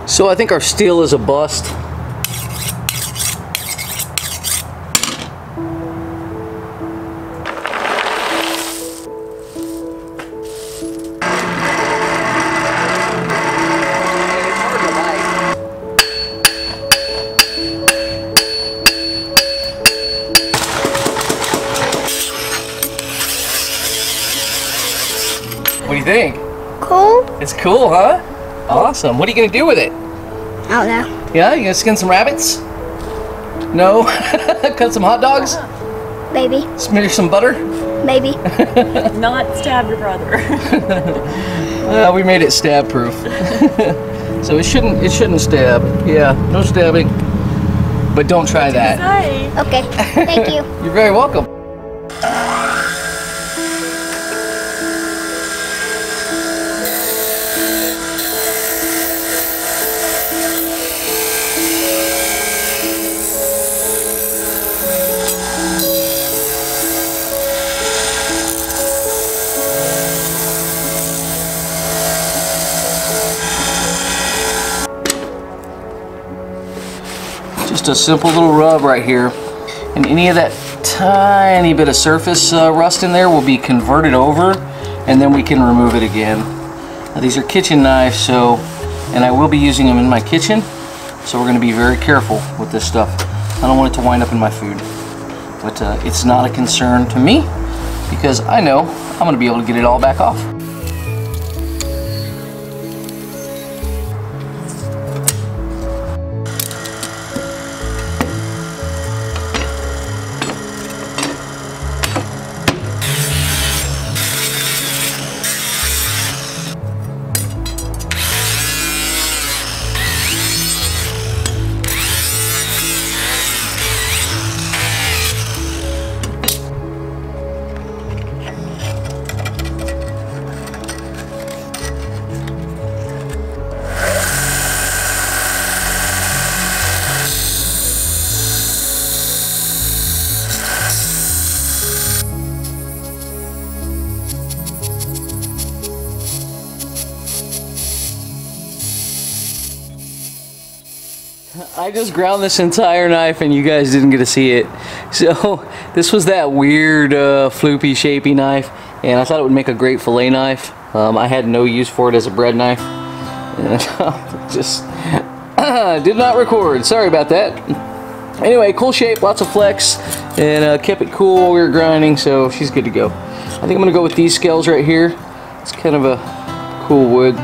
So I think our steel is a bust. What do you think? Cool. It's cool, huh? Awesome. What are you gonna do with it? I don't know. Yeah, you gonna skin some rabbits? No? Cut some hot dogs? Maybe. Smear some butter? Maybe. Not stab your brother. We made it stab proof. So it shouldn't stab. Yeah, no stabbing. But don't try that. Okay. Thank you. You're very welcome. Just a simple little rub right here, and any of that tiny bit of surface rust in there will be converted over, and then we can remove it again. Now, these are kitchen knives, and I will be using them in my kitchen, so we're going to be very careful with this stuff. I don't want it to wind up in my food, but it's not a concern to me because I know I'm going to be able to get it all back off. I just ground this entire knife and you guys didn't get to see it. So this was that weird floopy shapy knife, and I thought it would make a great fillet knife. I had no use for it as a bread knife, and just did not record. Sorry about that. Anyway, cool shape, lots of flex, and kept it cool while we were grinding, so she's good to go. I think I'm gonna go with these scales right here. It's kind of a cool wood.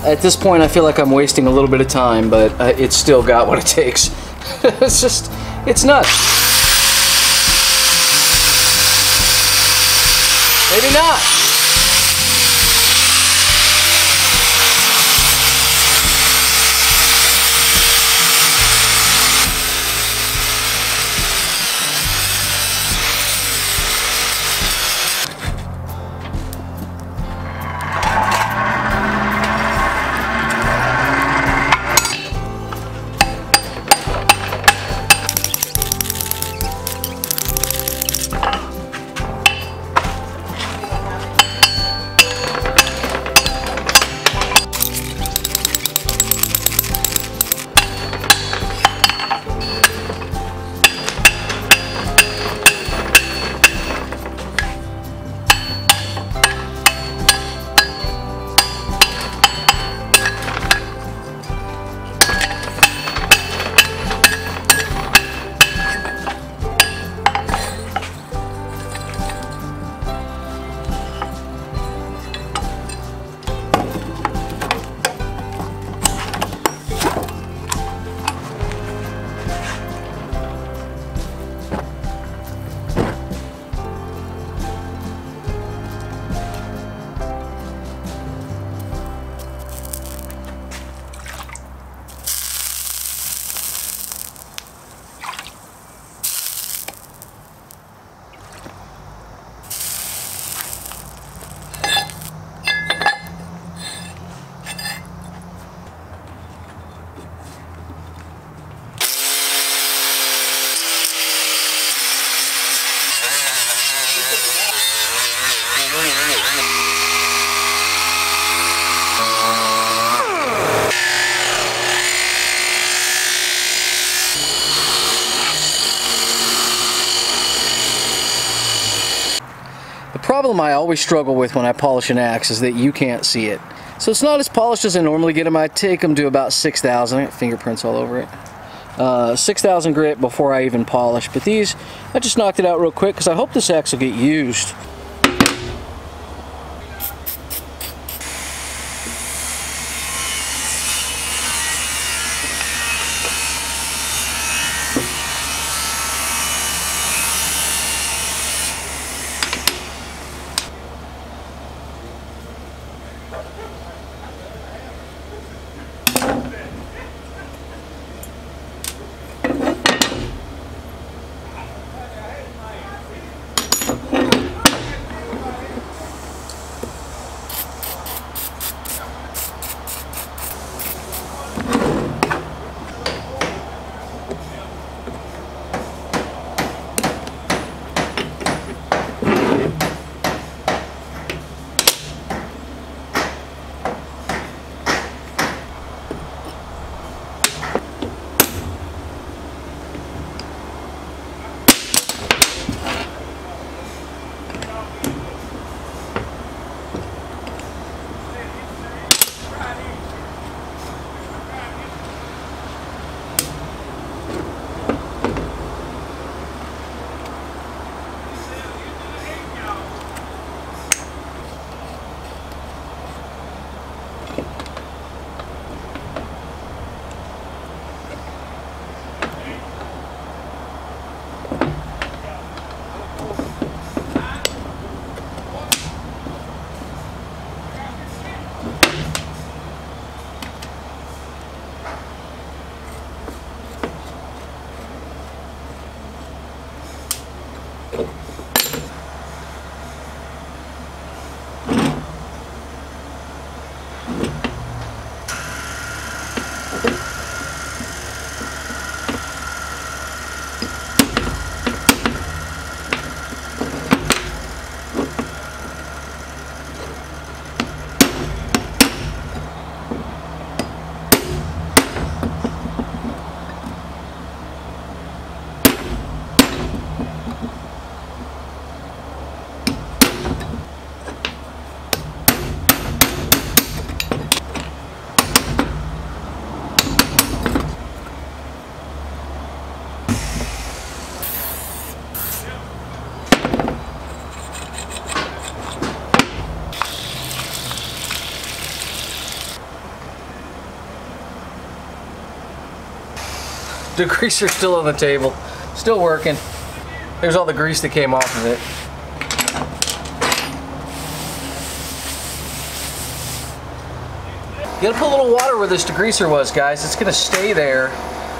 At this point, I feel like I'm wasting a little bit of time, but it's still got what it takes. It's nuts. Maybe not. The problem I always struggle with when I polish an axe is that you can't see it. So it's not as polished as I normally get them. I take them to about 6,000. I got fingerprints all over it. 6,000 grit before I even polish. But these, I just knocked it out real quick because I hope this axe will get used. Degreaser's still on the table, still working. There's all the grease that came off of it. You gotta put a little water where this degreaser was, guys. It's gonna stay there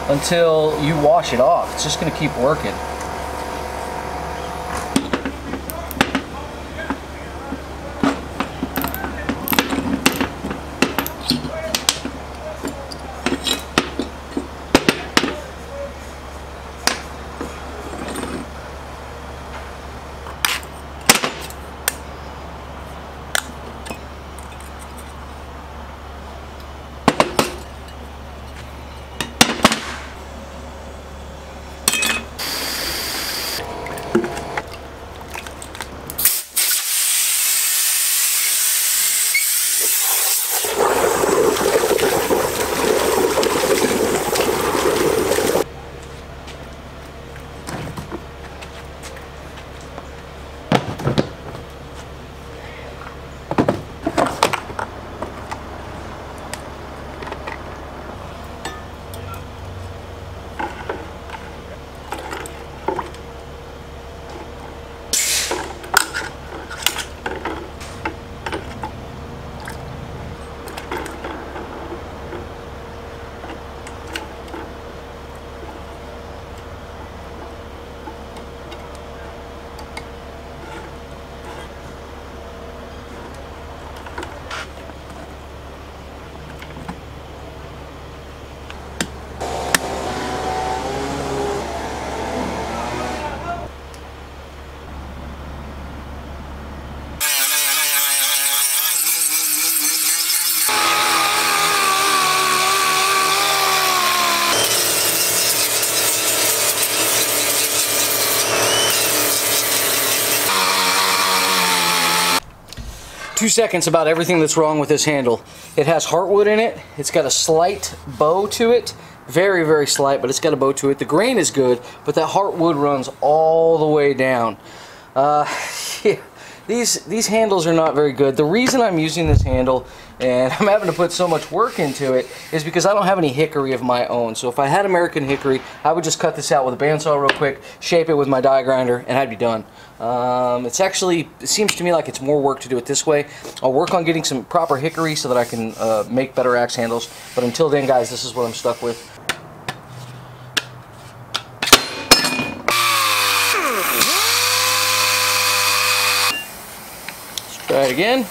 until you wash it off. It's just gonna keep working. Two seconds about everything that's wrong with this handle. It has heartwood in it. It's got a slight bow to it. Very, very slight, but it's got a bow to it. The grain is good, but that heartwood runs all the way down. Yeah, these handles are not very good. The reason I'm using this handle and I'm having to put so much work into it is because I don't have any hickory of my own. So if I had American hickory, I would just cut this out with a bandsaw real quick, shape it with my die grinder, and I'd be done. It seems to me like it's more work to do it this way. I'll work on getting some proper hickory so that I can make better axe handles. But until then, guys, this is what I'm stuck with. Let's try it again.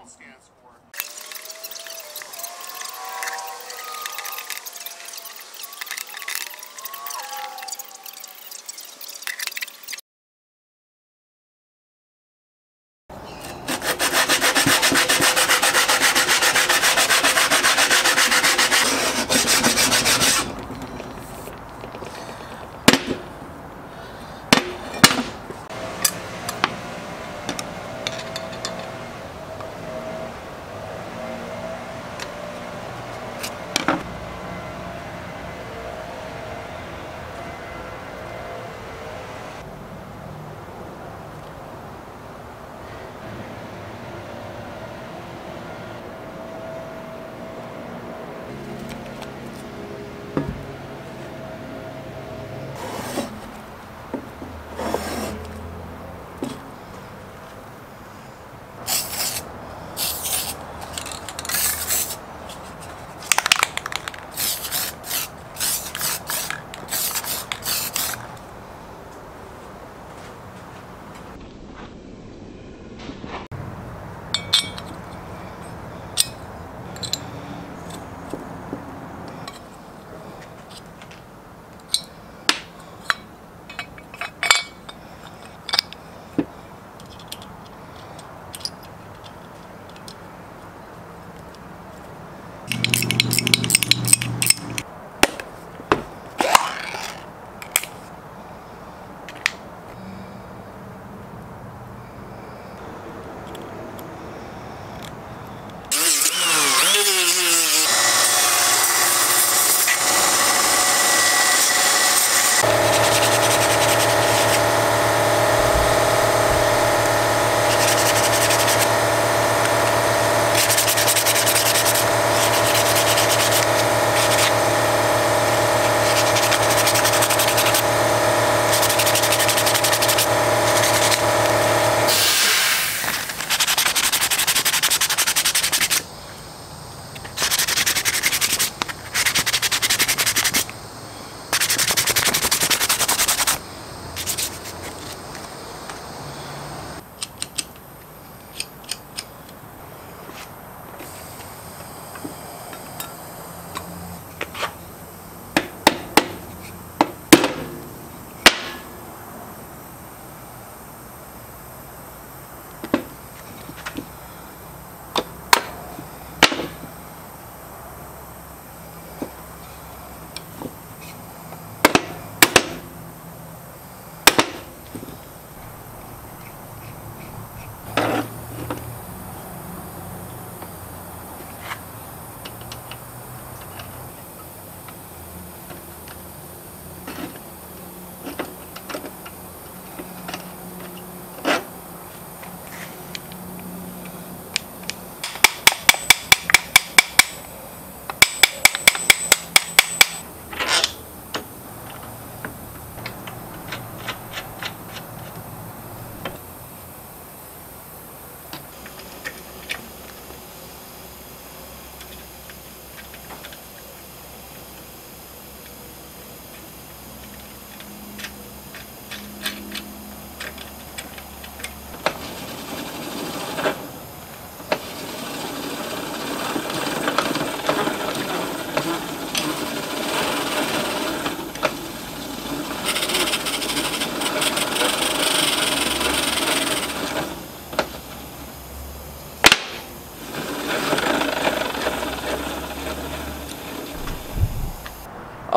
stands for.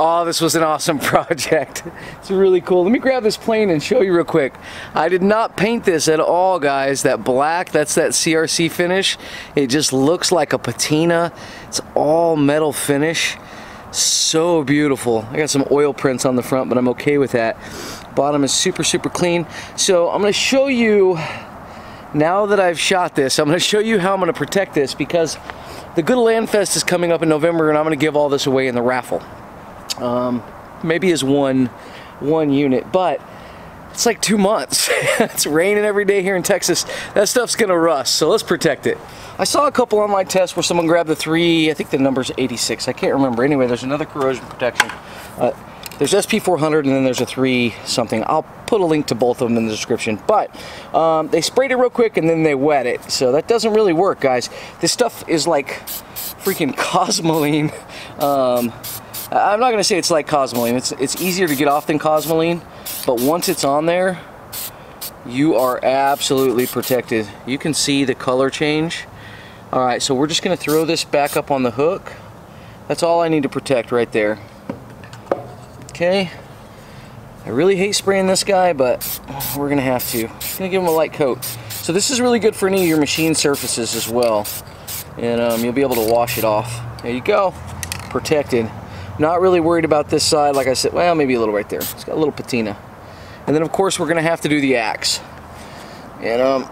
Oh, this was an awesome project. It's really cool. Let me grab this plane and show you real quick. I did not paint this at all, guys. That black, that's that CRC finish. It just looks like a patina. It's all metal finish. So beautiful. I got some oil prints on the front, but I'm okay with that. Bottom is super, super clean. So I'm gonna show you, now that I've shot this, I'm gonna show you how I'm gonna protect this, because the Good Land Fest is coming up in November and I'm gonna give all this away in the raffle. Maybe as one unit, but it's like 2 months. It's raining every day here in Texas. That stuff's gonna rust, so let's protect it. I saw a couple online tests where someone grabbed the 3, I think the number's 86, I can't remember. Anyway, there's another corrosion protection. There's SP400 and then there's a 3 something. I'll put a link to both of them in the description. But they sprayed it real quick and then they wet it. So that doesn't really work, guys. This stuff is like freaking Cosmoline. I'm not going to say it's like Cosmoline. It's easier to get off than Cosmoline. But once it's on there, you are absolutely protected. You can see the color change. Alright, so we're just going to throw this back up on the hook. That's all I need to protect right there. Okay, I really hate spraying this guy, but we're gonna have to. Just gonna give him a light coat. So this is really good for any of your machine surfaces as well, and you'll be able to wash it off. There you go, protected. Not really worried about this side, like I said. Well, maybe a little right there. It's got a little patina. And then of course we're gonna have to do the axe. And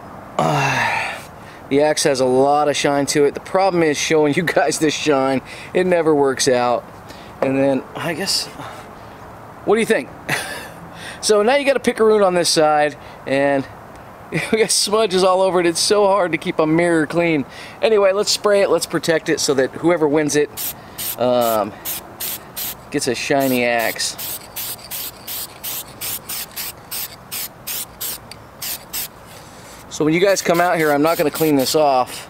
the axe has a lot of shine to it. The problem is showing you guys this shine. It never works out. And then I guess. What do you think? So now you got a pickaroon on this side, and we got smudges all over it. It's so hard to keep a mirror clean. Anyway, let's spray it, let's protect it so that whoever wins it gets a shiny axe. So when you guys come out here, I'm not going to clean this off.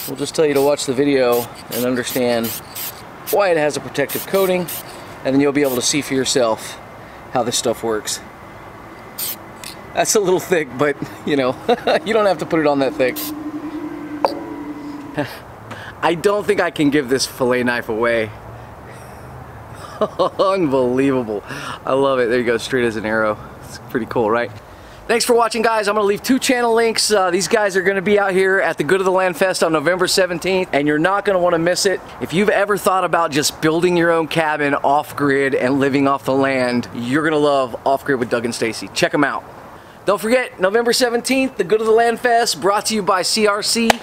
We'll just tell you to watch the video and understand why it has a protective coating. And then you'll be able to see for yourself how this stuff works. That's a little thick, but you know, you don't have to put it on that thick. I don't think I can give this fillet knife away. Unbelievable. I love it. There you go, straight as an arrow. It's pretty cool, right? Thanks for watching, guys. I'm going to leave 2 channel links. These guys are going to be out here at the Good of the Land Fest on November 17th, and you're not going to want to miss it. If you've ever thought about just building your own cabin off-grid and living off the land, you're going to love Off-Grid with Doug and Stacy. Check them out. Don't forget, November 17th, the Good of the Land Fest, brought to you by CRC.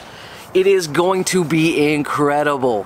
It is going to be incredible.